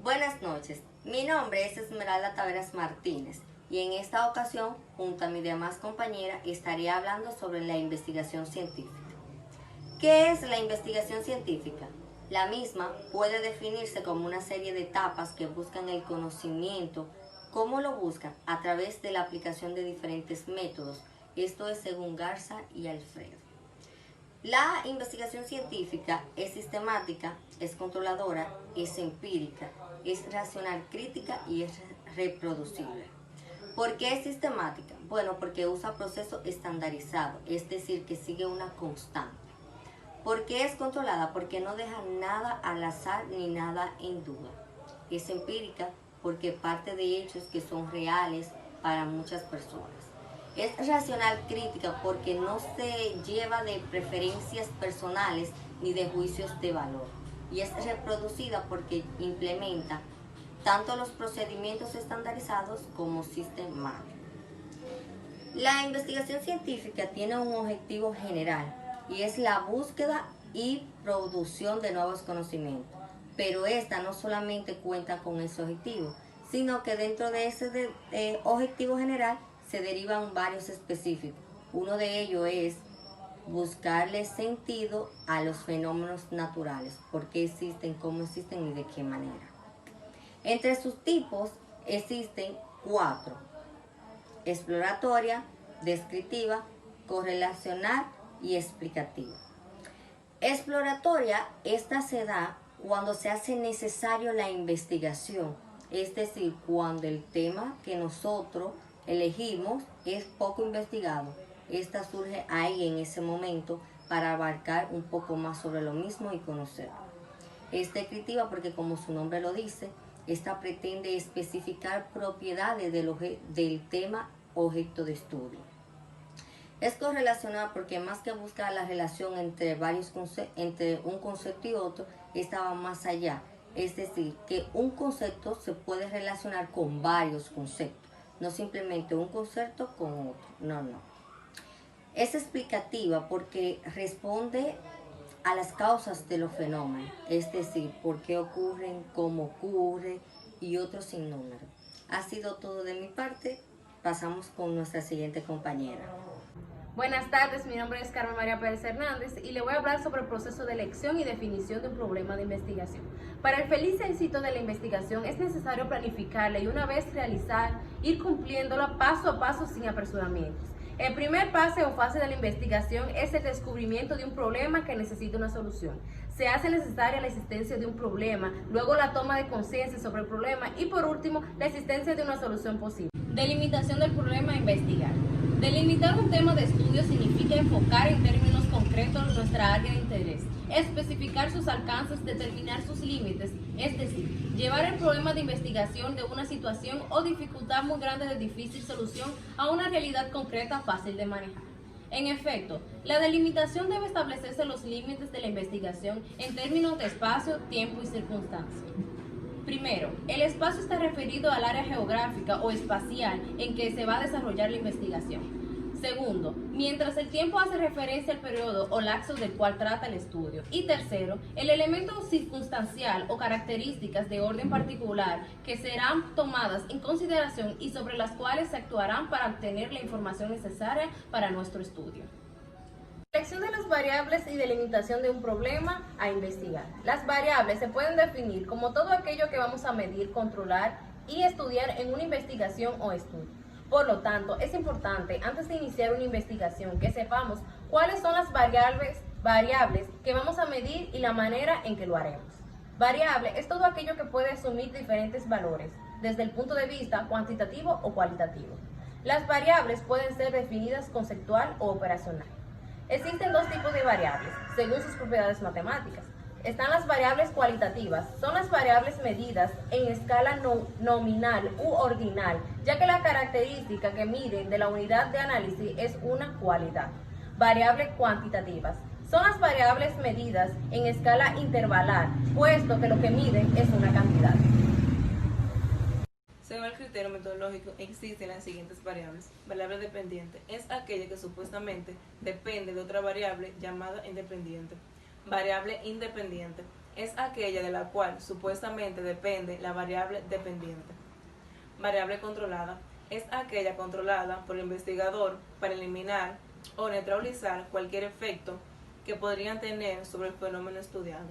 Buenas noches, mi nombre es Esmeralda Taveras Martínez y en esta ocasión, junto a mi demás compañera, estaré hablando sobre la investigación científica. ¿Qué es la investigación científica? La misma puede definirse como una serie de etapas que buscan el conocimiento. ¿Cómo lo buscan? A través de la aplicación de diferentes métodos. Esto es según Garza y Alfredo. La investigación científica es sistemática, es controladora, es empírica, es racional crítica y es reproducible. ¿Por qué es sistemática? Bueno, porque usa proceso estandarizado, es decir, que sigue una constante. ¿Por qué es controlada? Porque no deja nada al azar ni nada en duda. Es empírica porque parte de hechos que son reales para muchas personas. Es racional crítica porque no se lleva de preferencias personales ni de juicios de valor. Y es reproducida porque implementa tanto los procedimientos estandarizados como sistemáticos. La investigación científica tiene un objetivo general y es la búsqueda y producción de nuevos conocimientos. Pero esta no solamente cuenta con ese objetivo, sino que dentro de ese objetivo general se derivan varios específicos. Uno de ellos es buscarle sentido a los fenómenos naturales, por qué existen, cómo existen y de qué manera. Entre sus tipos existen 4: exploratoria, descriptiva, correlacional y explicativa. Exploratoria, esta se da cuando se hace necesario la investigación, es decir, cuando el tema que nosotros elegimos es poco investigado. Esta surge ahí en ese momento para abarcar un poco más sobre lo mismo y conocerlo. Es descriptiva porque, como su nombre lo dice, esta pretende especificar propiedades del tema objeto de estudio. Es correlacional porque más que buscar la relación entre un concepto y otro, esta va más allá. Es decir, que un concepto se puede relacionar con varios conceptos, no simplemente un concepto con otro. No. Es explicativa porque responde a las causas de los fenómenos, es decir, por qué ocurren, cómo ocurre y otros sinnúmeros. Ha sido todo de mi parte. Pasamos con nuestra siguiente compañera. Buenas tardes, mi nombre es Carmen María Pérez Hernández y le voy a hablar sobre el proceso de elección y definición de un problema de investigación. Para el feliz éxito de la investigación es necesario planificarla y una vez realizar, ir cumpliéndola paso a paso sin apresuramientos. El primer paso o fase de la investigación es el descubrimiento de un problema que necesita una solución. Se hace necesaria la existencia de un problema, luego la toma de conciencia sobre el problema y por último la existencia de una solución posible. Delimitación del problema a investigar. Delimitar un tema de estudio significa enfocar en términos concretos nuestra área de interés, especificar sus alcances, determinar sus límites, es decir, llevar el problema de investigación de una situación o dificultad muy grande de difícil solución a una realidad concreta fácil de manejar. En efecto, la delimitación debe establecerse los límites de la investigación en términos de espacio, tiempo y circunstancias. Primero, el espacio está referido al área geográfica o espacial en que se va a desarrollar la investigación. Segundo, mientras el tiempo hace referencia al periodo o lapso del cual trata el estudio. Y tercero, el elemento circunstancial o características de orden particular que serán tomadas en consideración y sobre las cuales se actuarán para obtener la información necesaria para nuestro estudio. Selección de las variables y delimitación de un problema a investigar. Las variables se pueden definir como todo aquello que vamos a medir, controlar y estudiar en una investigación o estudio. Por lo tanto, es importante, antes de iniciar una investigación, que sepamos cuáles son las variables que vamos a medir y la manera en que lo haremos. Variable es todo aquello que puede asumir diferentes valores, desde el punto de vista cuantitativo o cualitativo. Las variables pueden ser definidas conceptual o operacional. Existen dos tipos de variables, según sus propiedades matemáticas. Están las variables cualitativas, son las variables medidas en escala nominal u ordinal, ya que la característica que miden de la unidad de análisis es una cualidad. Variables cuantitativas son las variables medidas en escala intervalar, puesto que lo que miden es una cantidad. Según el criterio metodológico, existen las siguientes variables. Variable dependiente es aquella que supuestamente depende de otra variable llamada independiente. Variable independiente es aquella de la cual supuestamente depende la variable dependiente. Variable controlada es aquella controlada por el investigador para eliminar o neutralizar cualquier efecto que podrían tener sobre el fenómeno estudiado.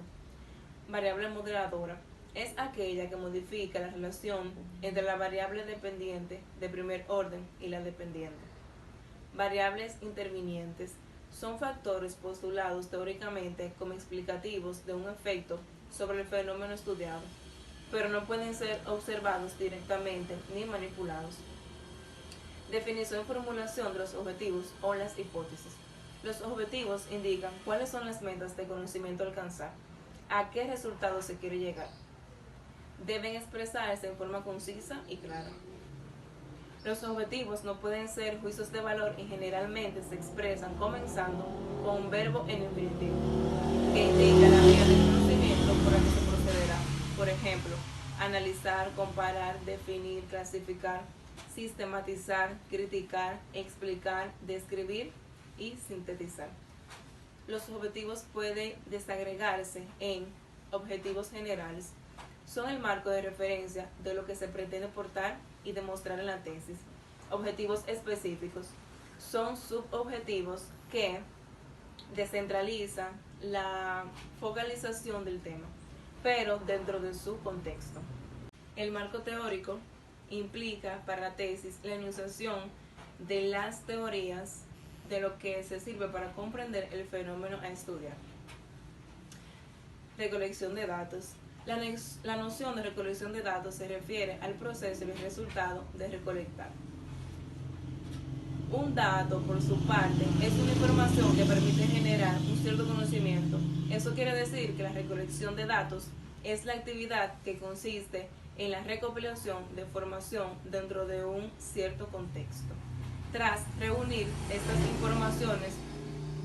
Variable moderadora es aquella que modifica la relación entre la variable dependiente de primer orden y la dependiente. Variables intervinientes son factores postulados teóricamente como explicativos de un efecto sobre el fenómeno estudiado, pero no pueden ser observados directamente ni manipulados. Definición y formulación de los objetivos o las hipótesis. Los objetivos indican cuáles son las metas de conocimiento a alcanzar, a qué resultado se quiere llegar. Deben expresarse en forma concisa y clara. Los objetivos no pueden ser juicios de valor y generalmente se expresan comenzando con un verbo en infinitivo, que indica la vía del conocimiento por la que se procederá. Por ejemplo, analizar, comparar, definir, clasificar, sistematizar, criticar, explicar, describir y sintetizar. Los objetivos pueden desagregarse en objetivos generales. Son el marco de referencia de lo que se pretende aportar y demostrar en la tesis. Objetivos específicos son subobjetivos que descentralizan la focalización del tema, pero dentro de su contexto. El marco teórico implica para la tesis la enunciación de las teorías de lo que se sirve para comprender el fenómeno a estudiar. Recolección de datos. La noción de recolección de datos se refiere al proceso y el resultado de recolectar. Un dato, por su parte, es una información que permite generar un cierto conocimiento. Eso quiere decir que la recolección de datos es la actividad que consiste en la recopilación de información dentro de un cierto contexto. Tras reunir estas informaciones,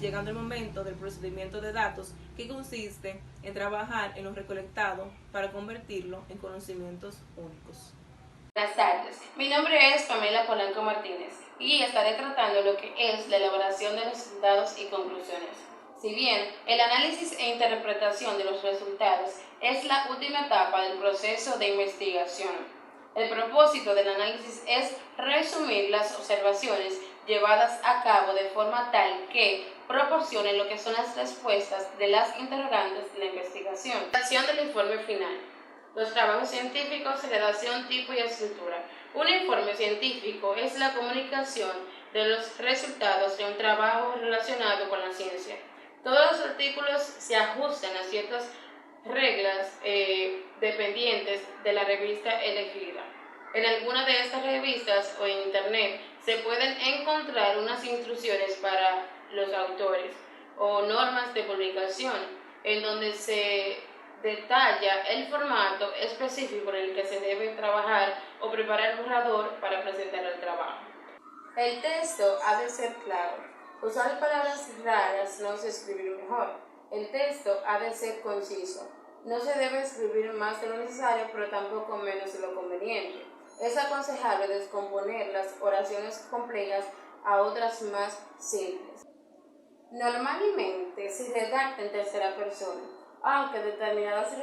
llegando el momento del procedimiento de datos, que consiste en trabajar en lo recolectado para convertirlo en conocimientos únicos. Buenas tardes, mi nombre es Pamela Polanco Martínez y estaré tratando lo que es la elaboración de resultados y conclusiones. Si bien el análisis e interpretación de los resultados es la última etapa del proceso de investigación, el propósito del análisis es resumir las observaciones llevadas a cabo de forma tal que proporcionen lo que son las respuestas de las interrogantes de la investigación. Redacción del informe final. Los trabajos científicos, redacción, tipo y escritura. Un informe científico es la comunicación de los resultados de un trabajo relacionado con la ciencia. Todos los artículos se ajustan a ciertas reglas dependientes de la revista elegida. En alguna de estas revistas o en internet se pueden encontrar unas instrucciones para los autores o normas de publicación en donde se detalla el formato específico en el que se debe trabajar o preparar el borrador para presentar el trabajo. El texto ha de ser claro. Usar palabras raras no se escribir mejor. El texto ha de ser conciso. No se debe escribir más de lo necesario, pero tampoco menos de lo conveniente. Es aconsejable descomponer las oraciones complejas a otras más simples. Normalmente se redacta en tercera persona, aunque determinadas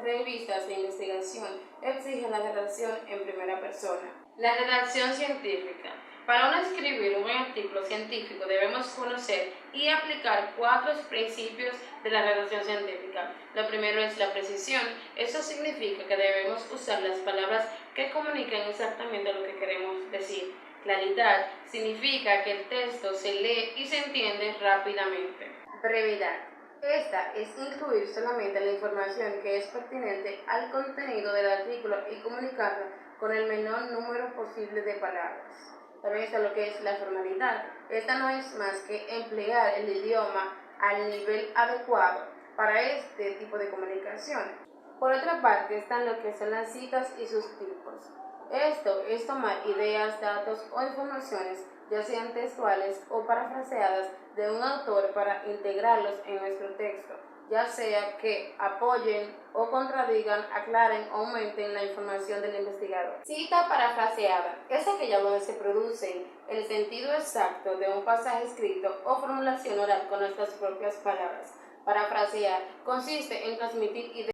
revistas de investigación exigen la redacción en primera persona. La redacción científica. Para uno escribir un buen artículo científico debemos conocer y aplicar 4 principios de la redacción científica. Lo primero es la precisión. Eso significa que debemos usar las palabras que comunican exactamente lo que queremos decir. Claridad significa que el texto se lee y se entiende rápidamente. Brevedad. Esta es incluir solamente la información que es pertinente al contenido del artículo y comunicarla con el menor número posible de palabras. También está lo que es la formalidad. Esta no es más que emplear el idioma al nivel adecuado para este tipo de comunicación. Por otra parte están lo que son las citas y sus tipos. Esto es tomar ideas, datos o informaciones, ya sean textuales o parafraseadas, de un autor para integrarlos en nuestro texto, ya sea que apoyen o contradigan, aclaren o aumenten la información del investigador. Cita parafraseada es aquella donde se produce el sentido exacto de un pasaje escrito o formulación oral con nuestras propias palabras. Parafrasear consiste en transmitir ideas